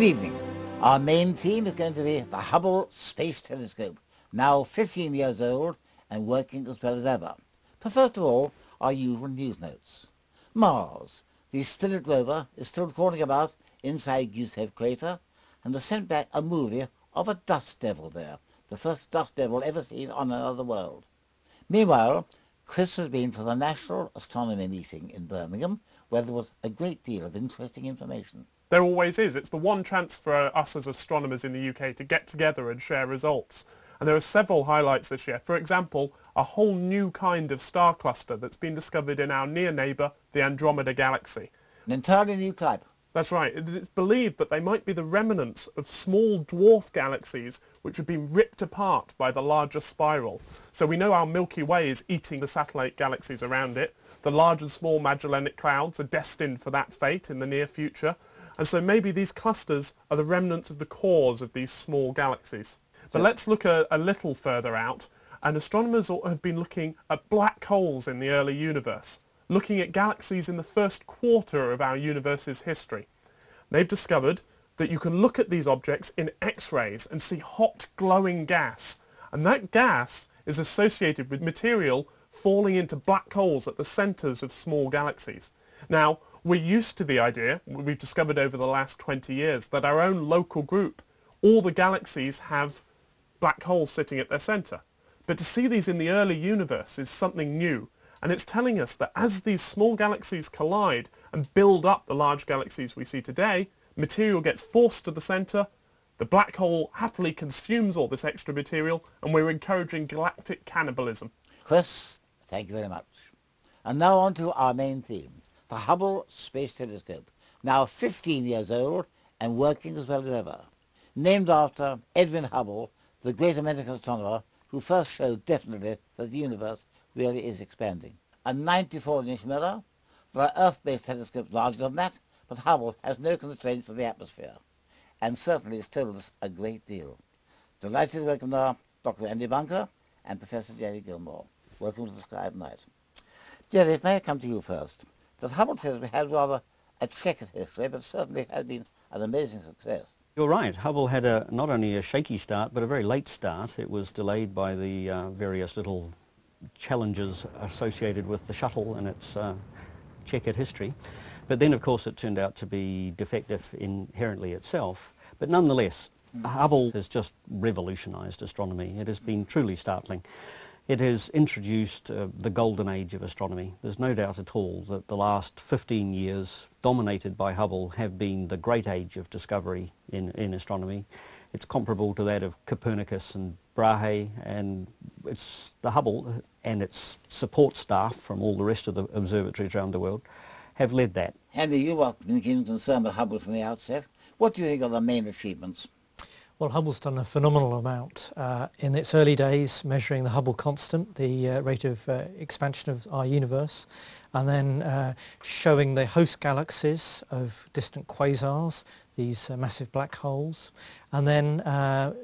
Good evening. Our main theme is going to be the Hubble Space Telescope, now 15 years old and working as well as ever. But first of all, our usual news notes. Mars. The Spirit rover is still crawling about inside Gusev crater and has sent back a movie of a dust devil there, the first dust devil ever seen on another world. Meanwhile, Chris has been to the National Astronomy meeting in Birmingham, where there was a great deal of interesting information. There always is. It's the one chance for us as astronomers in the UK to get together and share results. And there are several highlights this year. For example, a whole new kind of star cluster that's been discovered in our near neighbour, the Andromeda Galaxy. An entirely new type. That's right. It's believed that they might be the remnants of small dwarf galaxies which have been ripped apart by the larger spiral. So we know our Milky Way is eating the satellite galaxies around it. The large and small Magellanic Clouds are destined for that fate in the near future. And so maybe these clusters are the remnants of the cores of these small galaxies. But let's look a little further out. And astronomers have been looking at black holes in the early universe, looking at galaxies in the first quarter of our universe's history. They've discovered that you can look at these objects in X-rays and see hot glowing gas. And that gas is associated with material falling into black holes at the centres of small galaxies. Now, we're used to the idea, we've discovered over the last 20 years, that our own local group, all the galaxies have black holes sitting at their centre. But to see these in the early universe is something new. And it's telling us that as these small galaxies collide and build up the large galaxies we see today, material gets forced to the centre, the black hole happily consumes all this extra material, and we're encouraging galactic cannibalism. Chris, thank you very much. And now on to our main theme, the Hubble Space Telescope, now 15 years old and working as well as ever. Named after Edwin Hubble, the great American astronomer who first showed definitely that the universe really is expanding. A 94-inch mirror, for an Earth-based telescope larger than that, but Hubble has no constraints of the atmosphere, and certainly has told us a great deal. Delighted to welcome now Dr. Andy Bunker and Professor Gerry Gilmore. Welcome to the Sky at Night. Gerry, may I come to you first? The Hubble telescope has rather a checkered history, but certainly has been an amazing success. You're right. Hubble had not only a shaky start, but a very late start. It was delayed by the various little challenges associated with the shuttle and its checkered history. But then, of course, it turned out to be defective inherently itself. But nonetheless, Hubble has just revolutionised astronomy. It has been truly startling. It has introduced the golden age of astronomy. There's no doubt at all that the last 15 years, dominated by Hubble, have been the great age of discovery in astronomy. It's comparable to that of Copernicus and Brahe, and it's the Hubble and its support staff from all the rest of the observatories around the world have led that. Andy, you were keen concerned with Hubble from the outset. What do you think are the main achievements? Well, Hubble's done a phenomenal amount in its early days, measuring the Hubble constant, the rate of expansion of our universe, and then showing the host galaxies of distant quasars, these massive black holes, and then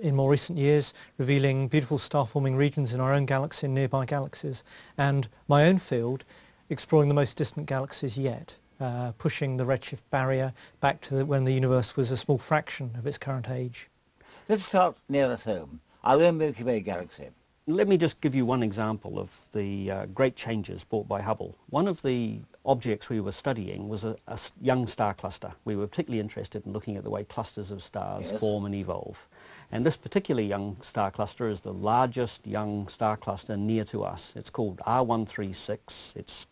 in more recent years revealing beautiful star-forming regions in our own galaxy and nearby galaxies, and my own field exploring the most distant galaxies yet, pushing the redshift barrier back to when the universe was a small fraction of its current age. Let's start near at home, our own Milky Way galaxy. Let me just give you one example of the great changes brought by Hubble. One of the objects we were studying was a young star cluster. We were particularly interested in looking at the way clusters of stars form and evolve. And this particular young star cluster is the largest young star cluster near to us. It's called R136. It's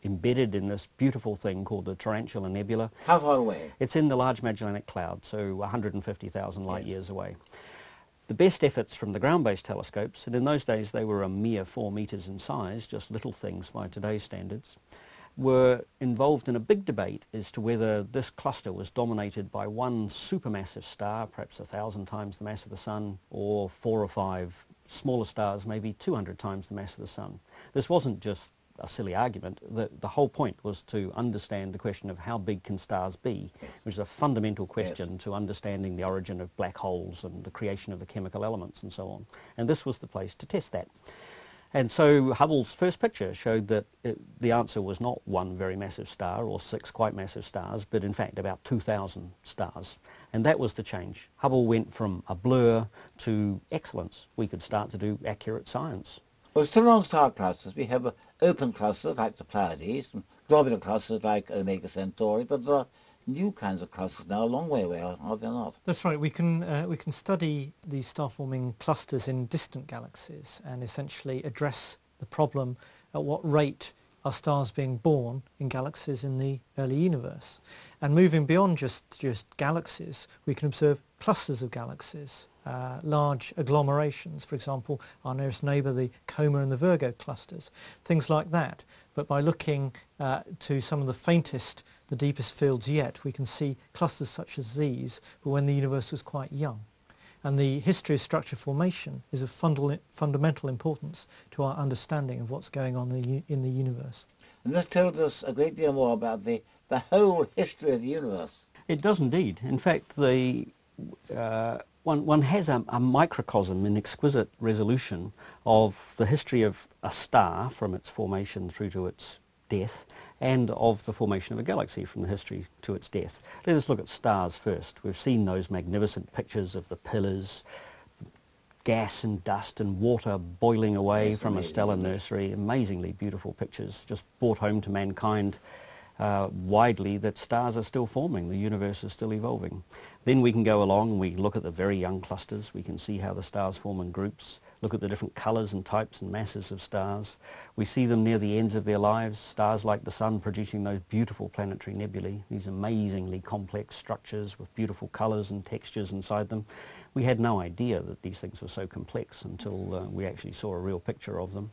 embedded in this beautiful thing called the Tarantula Nebula. How far away? It's in the Large Magellanic Cloud, so 150,000 light years away. The best efforts from the ground-based telescopes, and in those days they were a mere 4 meters in size, just little things by today's standards, were involved in a big debate as to whether this cluster was dominated by one supermassive star, perhaps 1,000 times the mass of the Sun, or 4 or 5 smaller stars, maybe 200 times the mass of the Sun. This wasn't just a silly argument. The whole point was to understand the question of how big can stars be, which is a fundamental question to understanding the origin of black holes and the creation of the chemical elements and so on. And this was the place to test that. And so Hubble's first picture showed that the answer was not one very massive star or 6 quite massive stars, but in fact about 2,000 stars. And that was the change. Hubble went from a blur to excellence. We could start to do accurate science. Well, still on star clusters, we have open clusters like the Pleiades and globular clusters like Omega Centauri, but there are new kinds of clusters now a long way away, are there not? That's right. We can study these star-forming clusters in distant galaxies and essentially address the problem at what rate are stars being born in galaxies in the early universe. And moving beyond just galaxies, we can observe clusters of galaxies, large agglomerations, for example, our nearest neighbour, the Coma and the Virgo clusters, things like that. But by looking to some of the faintest, the deepest fields yet, we can see clusters such as these, but when the universe was quite young. And the history of structure formation is of fundamental importance to our understanding of what's going on in the universe. And this tells us a great deal more about the whole history of the universe. It does indeed. In fact, one has a microcosm in exquisite resolution of the history of a star from its formation through to its death, and of the formation of a galaxy from the history to its death. Let us look at stars first. We've seen those magnificent pictures of the pillars, gas and dust and water boiling away from a stellar nursery. Amazingly beautiful pictures, just brought home to mankind widely that stars are still forming, the universe is still evolving. Then we can go along and we look at the very young clusters. We can see how the stars form in groups, look at the different colours and types and masses of stars. We see them near the ends of their lives, stars like the Sun producing those beautiful planetary nebulae, these amazingly complex structures with beautiful colours and textures inside them. We had no idea that these things were so complex until we actually saw a real picture of them.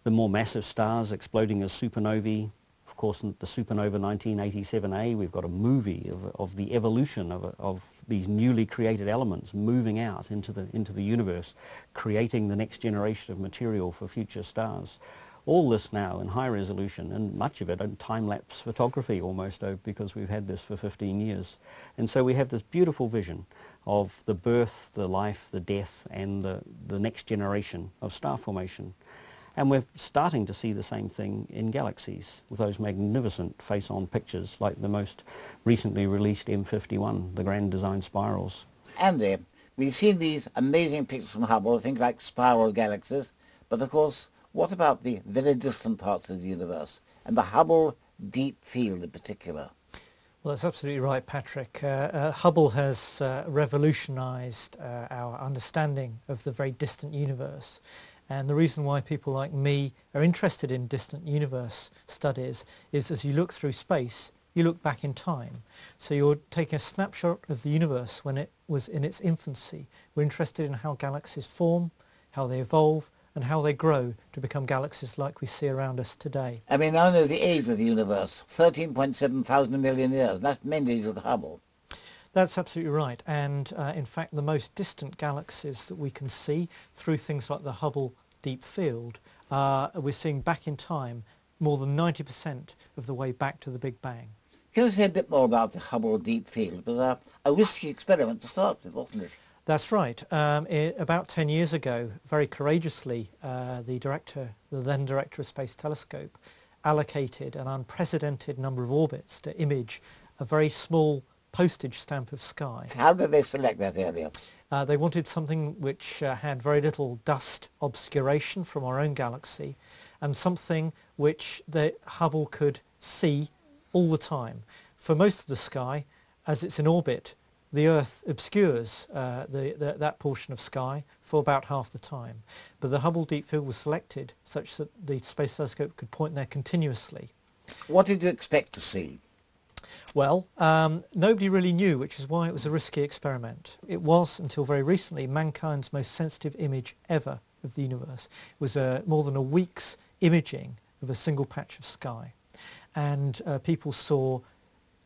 The more massive stars exploding as supernovae. Of course, in the supernova 1987A, we've got a movie of the evolution of these newly created elements moving out into the universe, creating the next generation of material for future stars. All this now in high resolution, and much of it in time-lapse photography almost, because we've had this for 15 years. And so we have this beautiful vision of the birth, the life, the death, and the next generation of star formation. And we're starting to see the same thing in galaxies with those magnificent face-on pictures like the most recently released M51, the grand design spirals. Andy, we've seen these amazing pictures from Hubble, things like spiral galaxies, but of course, what about the very distant parts of the universe and the Hubble deep field in particular? Well, that's absolutely right, Patrick. Hubble has revolutionised our understanding of the very distant universe. And the reason why people like me are interested in distant universe studies is as you look through space, you look back in time. So you're taking a snapshot of the universe when it was in its infancy. We're interested in how galaxies form, how they evolve, and how they grow to become galaxies like we see around us today. I mean, I know the age of the universe, 13.7 thousand million years. That's mainly due to Hubble. That's absolutely right. And in fact, the most distant galaxies that we can see through things like the Hubble deep field, we're seeing back in time more than 90% of the way back to the Big Bang. Can you say a bit more about the Hubble deep field? It was a risky experiment to start with, wasn't it? That's right. About 10 years ago, very courageously, the then director of Space Telescope, allocated an unprecedented number of orbits to image a very small postage stamp of sky. How did they select that area? They wanted something which had very little dust obscuration from our own galaxy, and something which the Hubble could see all the time. For most of the sky, as it's in orbit, the Earth obscures that portion of sky for about half the time. But the Hubble Deep Field was selected such that the Space Telescope could point there continuously. What did you expect to see? Well, nobody really knew, which is why it was a risky experiment. It was, until very recently, mankind's most sensitive image ever of the universe. It was more than a week's imaging of a single patch of sky. And people saw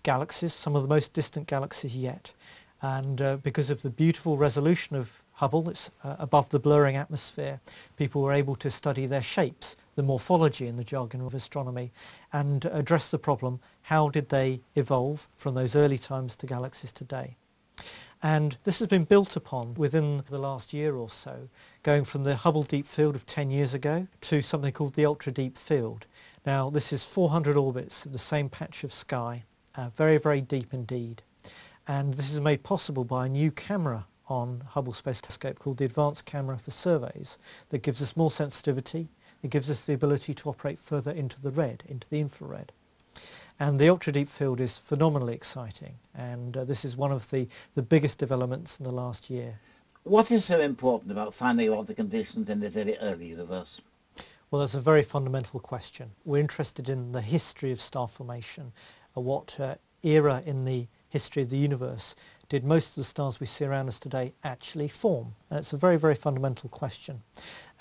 galaxies, some of the most distant galaxies yet. And because of the beautiful resolution of Hubble, it's above the blurring atmosphere, people were able to study their shapes, the morphology in the jargon of astronomy, and address the problem, how did they evolve from those early times to galaxies today? And this has been built upon within the last year or so, going from the Hubble Deep Field of 10 years ago to something called the Ultra Deep Field. Now this is 400 orbits of the same patch of sky, very, very deep indeed. And this is made possible by a new camera on Hubble Space Telescope called the Advanced Camera for Surveys that gives us more sensitivity. It gives us the ability to operate further into the red, into the infrared. And the ultra deep field is phenomenally exciting, and this is one of the biggest developments in the last year. What is so important about finding out the conditions in the very early universe? Well, that's a very fundamental question. We're interested in the history of star formation, what era in the history of the universe did most of the stars we see around us today actually form? And it's a very, very fundamental question.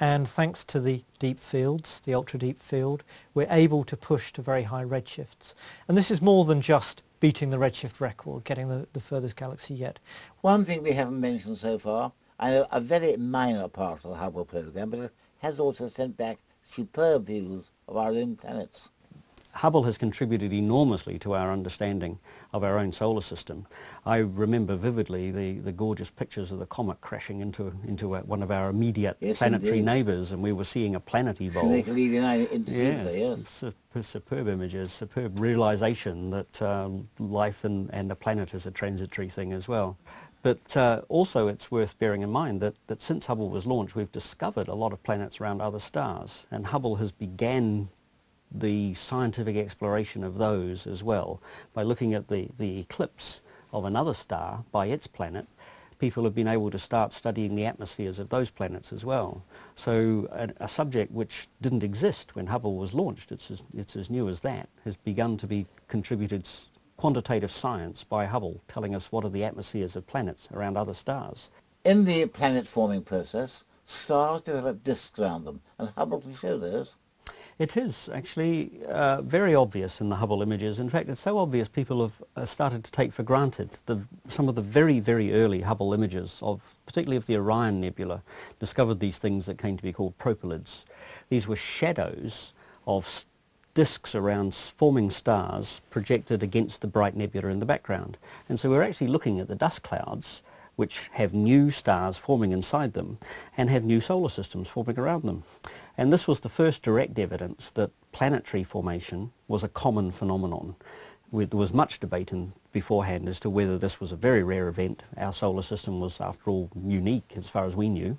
And thanks to the deep fields, the ultra deep field, we're able to push to very high redshifts. And this is more than just beating the redshift record, getting the furthest galaxy yet. One thing we haven't mentioned so far, I know a very minor part of the Hubble program, but it has also sent back superb views of our own planets. Hubble has contributed enormously to our understanding of our own solar system. I remember vividly the gorgeous pictures of the comet crashing into one of our immediate planetary neighbours, and we were seeing a planet evolve. Yes, superb images, superb realisation that life and the planet is a transitory thing as well. But also it's worth bearing in mind that since Hubble was launched, we've discovered a lot of planets around other stars, and Hubble has began the scientific exploration of those as well. By looking at the eclipse of another star by its planet, people have been able to start studying the atmospheres of those planets as well. So a subject which didn't exist when Hubble was launched, it's as new as that, has begun to be contributed quantitative science by Hubble, telling us what are the atmospheres of planets around other stars. In the planet forming process, stars develop disks around them, and Hubble can show those. It is actually very obvious in the Hubble images. In fact, it's so obvious people have started to take for granted some of the very, very early Hubble images, particularly of the Orion Nebula, discovered these things that came to be called propylids. These were shadows of disks around forming stars projected against the bright nebula in the background. And so we're actually looking at the dust clouds, which have new stars forming inside them and have new solar systems forming around them. And this was the first direct evidence that planetary formation was a common phenomenon. There was much debate beforehand as to whether this was a very rare event. Our solar system was, after all, unique as far as we knew.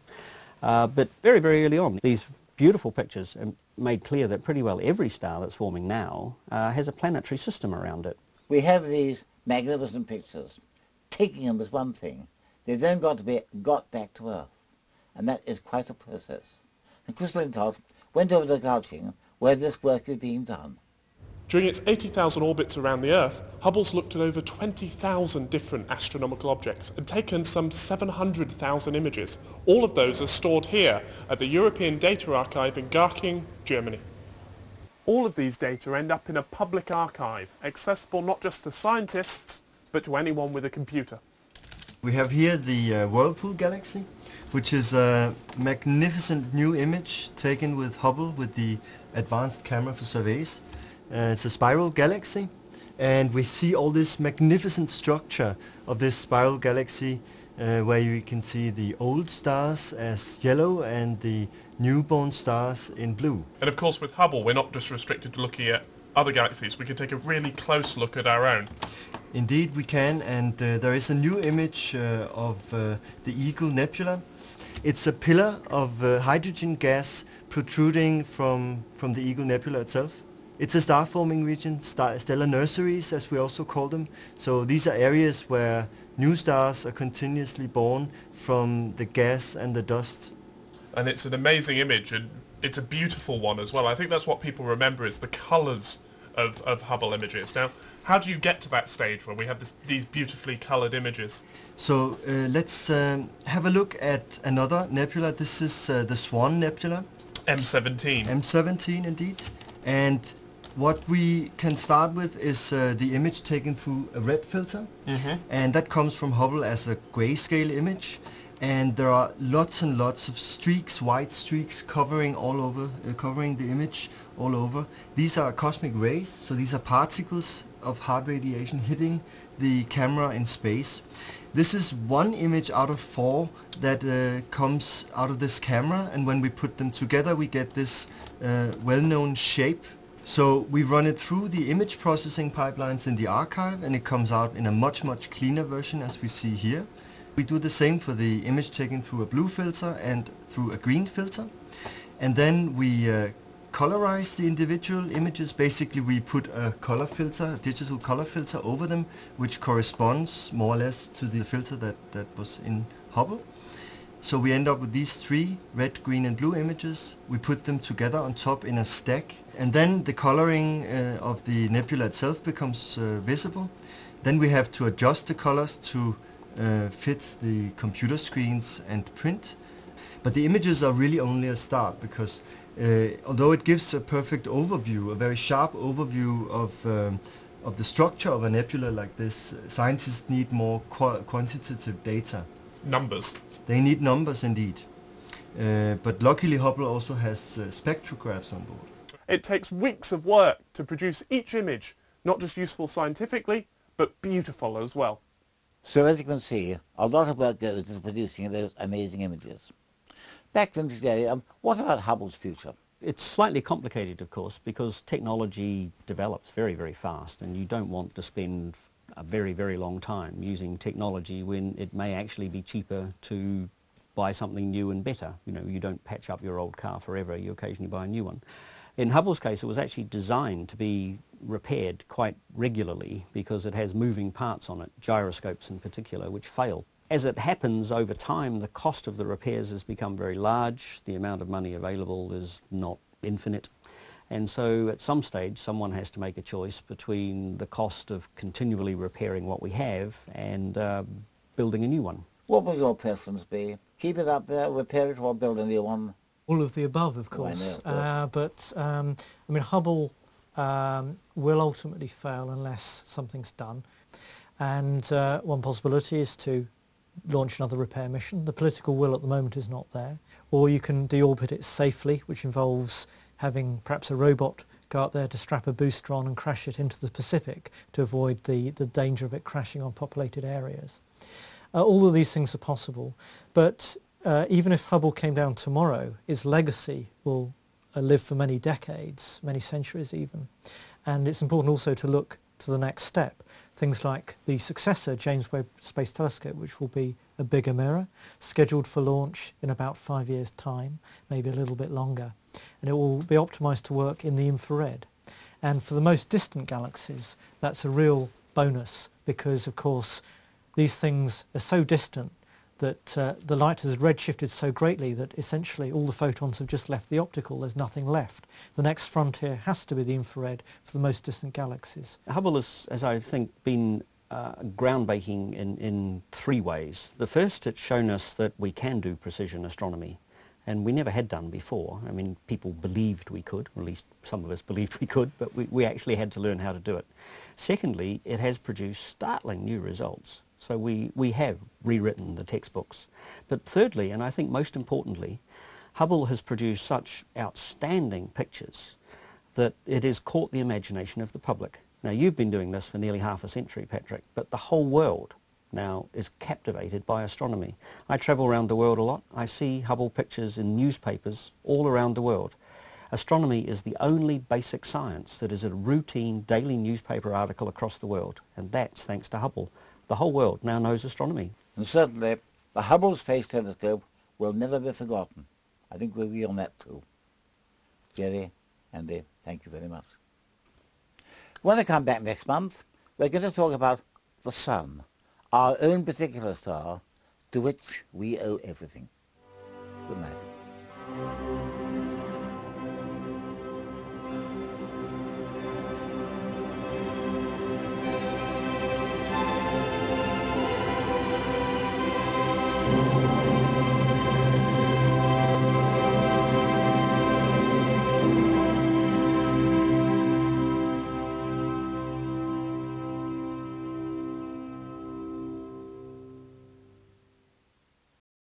But very, very early on, these beautiful pictures made clear that pretty well every star that's forming now has a planetary system around it. We have these magnificent pictures. Taking them is one thing. They then got back to Earth, and that is quite a process. And Chris Lintott went over to Garching, where this work is being done. During its 80,000 orbits around the Earth, Hubble's looked at over 20,000 different astronomical objects and taken some 700,000 images. All of those are stored here at the European Data Archive in Garching, Germany. All of these data end up in a public archive, accessible not just to scientists, but to anyone with a computer. We have here the Whirlpool Galaxy, which is a magnificent new image taken with Hubble with the Advanced Camera for Surveys. It's a spiral galaxy, and we see all this magnificent structure of this spiral galaxy where you can see the old stars as yellow and the newborn stars in blue. And of course with Hubble we're not just restricted to looking at other galaxies, we can take a really close look at our own. Indeed we can, and there is a new image of the Eagle Nebula. It's a pillar of hydrogen gas protruding from the Eagle Nebula itself. It's a star-forming region, stellar nurseries as we also call them. So these are areas where new stars are continuously born from the gas and the dust. And it's an amazing image, and it's a beautiful one as well. I think that's what people remember is the colours of Hubble images. Now, how do you get to that stage where we have these beautifully coloured images? So let's have a look at another nebula. This is the Swan Nebula. M17. M17 indeed. And what we can start with is the image taken through a red filter. And that comes from Hubble as a grayscale image. And there are lots and lots of streaks, white streaks covering all over, covering the image all over. These are cosmic rays, so these are particles of hard radiation hitting the camera in space. This is one image out of 4 that comes out of this camera, and when we put them together we get this well-known shape. So we run it through the image processing pipelines in the archive, and it comes out in a much cleaner version as we see here. We do the same for the image taken through a blue filter and through a green filter. And then we colorize the individual images. Basically we put a color filter, a digital color filter over them, which corresponds more or less to the filter that was in Hubble. So we end up with these 3 red, green and blue images. We put them together on top in a stack, and then the coloring of the nebula itself becomes visible. Then we have to adjust the colors to fit the computer screens and print. But the images are really only a start, because although it gives a perfect overview, a very sharp overview of the structure of a nebula like this, scientists need more quantitative data. Numbers. They need numbers indeed. But luckily Hubble also has spectrographs on board. It takes weeks of work to produce each image, not just useful scientifically, but beautiful as well. So as you can see, a lot of work goes into producing those amazing images. Back then to Gerry, what about Hubble's future? It's slightly complicated, of course, because technology develops very fast, and you don't want to spend a very long time using technology when it may actually be cheaper to buy something new and better. You know, you don't patch up your old car forever, you occasionally buy a new one. In Hubble's case, it was actually designed to be repaired quite regularly because it has moving parts on it, gyroscopes in particular, which fail. As it happens over time, the cost of the repairs has become very large, the amount of money available is not infinite, and so at some stage someone has to make a choice between the cost of continually repairing what we have and building a new one. What would your preference be? Keep it up there, repair it, or build a new one? All of the above, of course. I mean, Hubble will ultimately fail unless something's done. And one possibility is to launch another repair mission. The political will at the moment is not there. Or you can deorbit it safely, which involves having perhaps a robot go up there to strap a booster on and crash it into the Pacific to avoid the danger of it crashing on populated areas. All of these things are possible, but even if Hubble came down tomorrow, its legacy will live for many decades, many centuries even. And it's important also to look to the next step. Things like the successor, James Webb Space Telescope, which will be a bigger mirror, scheduled for launch in about 5 years' time, maybe a little bit longer. And it will be optimised to work in the infrared. And for the most distant galaxies, that's a real bonus because, of course, these things are so distant that the light has redshifted so greatly that essentially all the photons have just left the optical, there's nothing left. The next frontier has to be the infrared for the most distant galaxies. Hubble has, as I think, been groundbreaking in 3 ways. The first, it's shown us that we can do precision astronomy, and we never had done before. I mean, people believed we could, or at least some of us believed we could, but we actually had to learn how to do it. Secondly, it has produced startling new results. So we have rewritten the textbooks. But thirdly, and I think most importantly, Hubble has produced such outstanding pictures that it has caught the imagination of the public. Now, you've been doing this for nearly half a century, Patrick, but the whole world now is captivated by astronomy. I travel around the world a lot. I see Hubble pictures in newspapers all around the world. Astronomy is the only basic science that is a routine daily newspaper article across the world, and that's thanks to Hubble. The whole world now knows astronomy. And certainly, the Hubble Space Telescope will never be forgotten. I think we'll agree on that too. Gerry, Andy, thank you very much. When I come back next month, we're going to talk about the Sun, our own particular star, to which we owe everything. Good night.